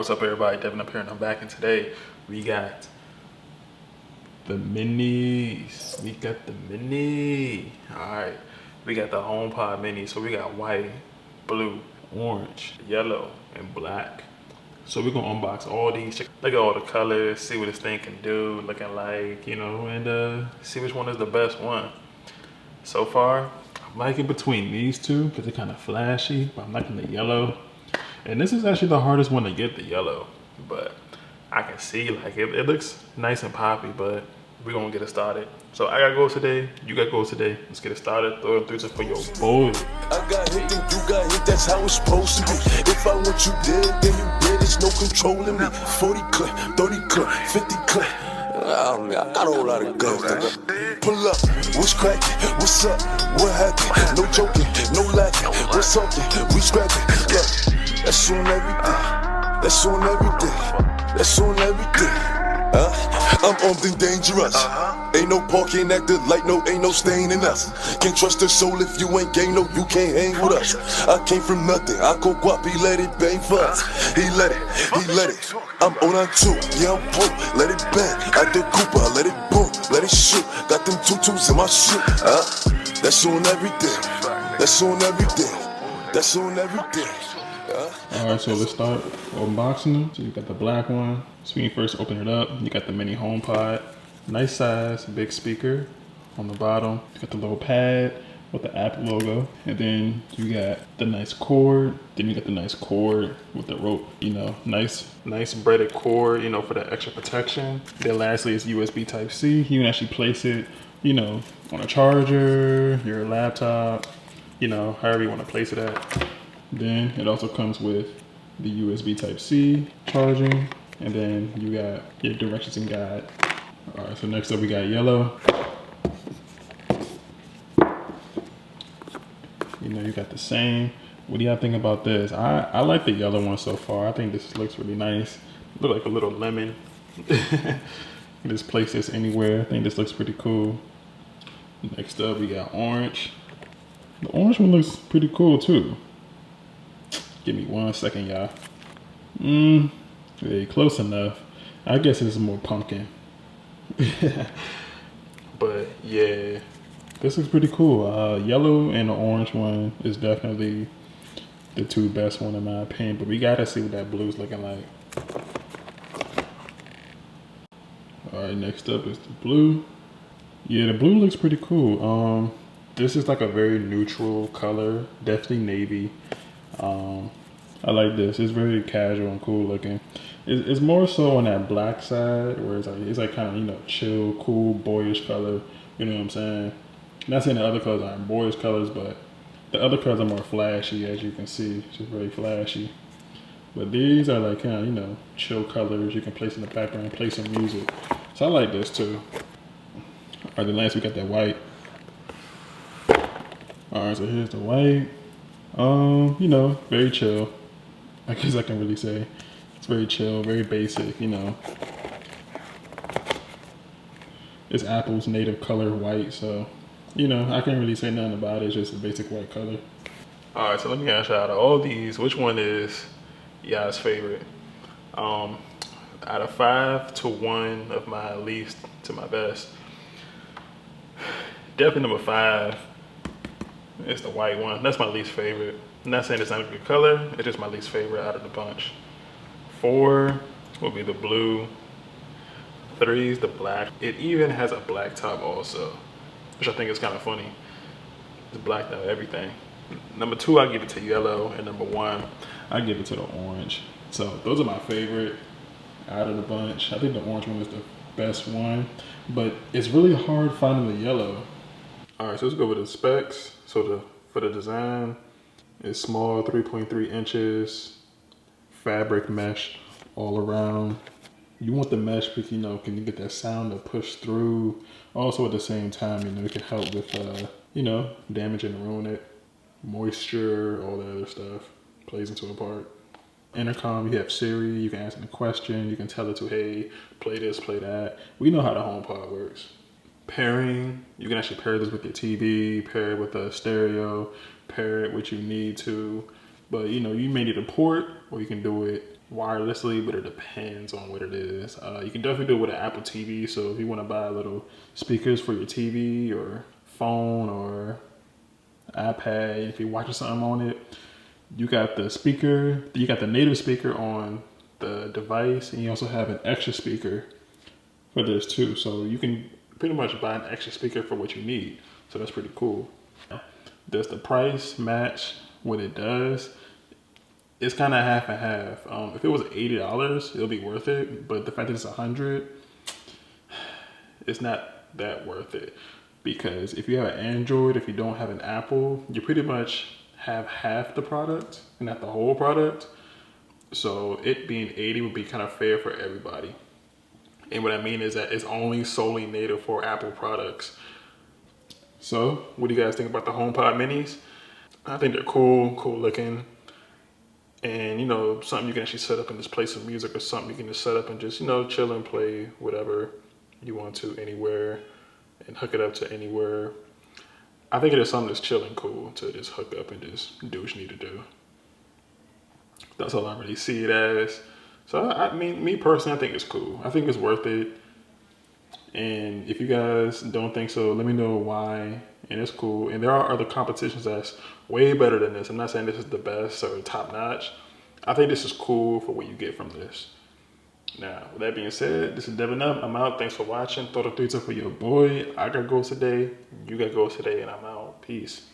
what's up everybody? Devin up here and I'm back, and today we got the minis. We got the mini. Alright, we got the Homepod mini. So we got white, blue, orange, yellow, and black. So we're gonna unbox all these, look at all the colors, see what this thing can do, looking like, you know, and see which one is the best one. So far, I'm liking between these two because they're kind of flashy, but I'm liking the yellow. And this is actually the hardest one to get, the yellow. But I can see, like, it looks nice and poppy, but we're gonna get it started. So I got goals today, you got goals today. Let's get it started. Throw it through for your boy. I got hit, then you got hit, that's how it's supposed to be. If I want you dead, then you dead, there's no controlling me. 40 clip, 30 clip, 50 clip. I got a whole lot of guns. Pull up, what's cracking? What's up? What happened? No joking, no laughing. What's something? We scrapping. Look, that's on everything. That's on everything. That's on everything. I'm armed and dangerous. Ain't no parking acted like no, ain't no stain in us. Can't trust the soul if you ain't gang, no, you can't hang with us. I came from nothing, I go guap, he let it bang for us. He let it. I'm on two, yeah, I'm broke, let it bang. At the Cooper, let it boom, let it shoot. Got them tutus in my shoe. That's on everything. That's on everything. That's on everything. Alright, so let's start unboxing them. So you got the black one. So when you first open it up, you got the mini HomePod. Nice size, big speaker on the bottom. You got the little pad with the Apple logo. And then you got the nice cord. Then you got the nice cord with the rope, you know, nice braided cord, you know, for the extra protection. Then lastly is USB Type-C. You can actually place it, you know, on a charger, your laptop, you know, however you want to place it at. Then it also comes with the USB Type-C charging, and then you got your directions and guide. All right, so next up we got yellow. You know, you got the same. What do y'all think about this? I like the yellow one so far. I think this looks really nice. Look like a little lemon. You can just place this anywhere. I think this looks pretty cool. Next up we got orange. The orange one looks pretty cool too. Give me 1 second, y'all. Yeah, close enough. I guess it's more pumpkin. But yeah, this is pretty cool. Yellow and the orange one is definitely the two best one in my opinion. But we gotta see what that blue's looking like. All right, next up is the blue. Yeah, the blue looks pretty cool. This is like a very neutral color, definitely navy. I like this. It's very casual and cool looking. It's more so on that black side, where it's like kind of, you know, chill, cool, boyish color. You know what I'm saying? Not saying the other colors aren't boyish colors, but the other colors are more flashy, as you can see. It's just very flashy. But these are like kind of, you know, chill colors. You can place in the background, play some music. So I like this too. All right, then last we got that white. All right, so here's the white. You know, very chill. I guess I can really say it's very chill, very basic, you know. It's Apple's native color, white, so, you know, I can't really say nothing about it. It's just a basic white color. All right, so let me ask you, out of all these, which one is y'all's favorite? Out of 5 to 1 of my least to my best, definitely number 5 is the white one. That's my least favorite. I'm not saying it's not a good color, it's just my least favorite out of the bunch. 4 will be the blue. 3 is the black. It even has a black top also, which I think is kind of funny. It's blacked out everything. Number 2, I give it to yellow, and number 1, I give it to the orange. So those are my favorite out of the bunch. I think the orange one is the best one, but it's really hard finding the yellow. All right, so let's go with the specs. So for the design, it's small, 3.3 inches, fabric mesh all around. You want the mesh because, you know, can you get that sound to push through? Also at the same time, you know, it can help with, you know, damaging and ruin it. Moisture, all that other stuff plays into a part. Intercom, you have Siri, you can ask it a question, you can tell it to, hey, play this, play that. We know how the HomePod works. Pairing, you can actually pair this with your TV, pair it with a stereo, pair it what you need to. But you know, you may need a port, or you can do it wirelessly, but it depends on what it is. You can definitely do it with an Apple TV. So if you want to buy little speakers for your TV or phone or iPad, if you're watching something on it, you got the speaker, you got the native speaker on the device, and you also have an extra speaker for this too. So you can pretty much buy an extra speaker for what you need. So that's pretty cool. Does the price match what it does? It's kind of half and half. If it was $80, it'll be worth it. But the fact that it's $100, it's not that worth it. Because if you have an Android, if you don't have an Apple, you pretty much have half the product and not the whole product. So it being 80 would be kind of fair for everybody. And what I mean is that it's only solely native for Apple products. So what do you guys think about the HomePod minis? I think they're cool looking. And, you know, something you can actually set up and just play some music, or something you can just set up and just, you know, chill and play whatever you want to anywhere and hook it up to anywhere. I think it is something that's chill and cool to just hook up and just do what you need to do. That's all I really see it as. So, I mean, me personally, I think it's cool. I think it's worth it. And if you guys don't think so, let me know why. And it's cool. And there are other competitions that's way better than this. I'm not saying this is the best or top notch. I think this is cool for what you get from this. Now, with that being said, this is Devin Up. I'm out. Thanks for watching. Throw the 3 for your boy. I got goals today. You got goals today, and I'm out. Peace.